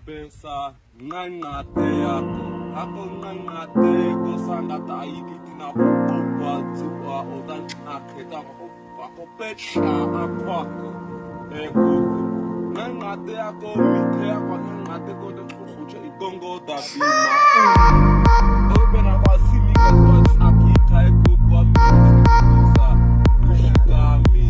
pensa ngangate yako ako ngangate ko sanda taiki tinapokuwa tuwa odan aketa ako pecha apako ekuku ngangate yako mite yako ngangate ko de kuchucha igongo da bima open abasimi kwa akika ekuku wa misa kushigami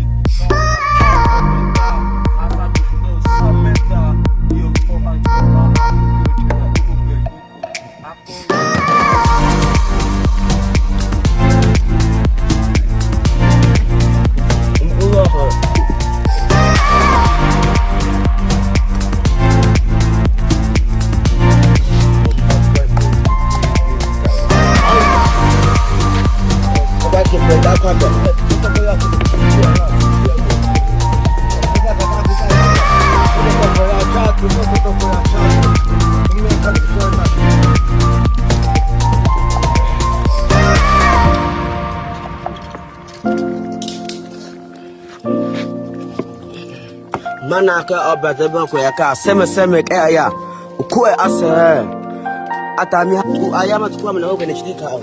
Mana ka abata ba ko yaka seme kaya ko ase atami ku ayama tukwa mna hoga ne shirika au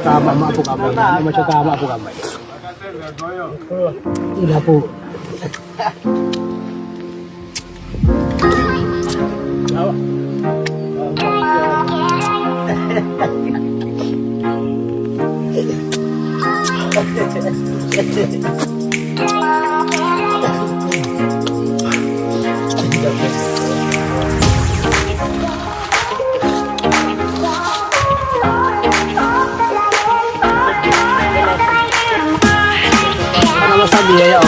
Tama po kamay. Tama po kamay. Ila po. Sabi ya,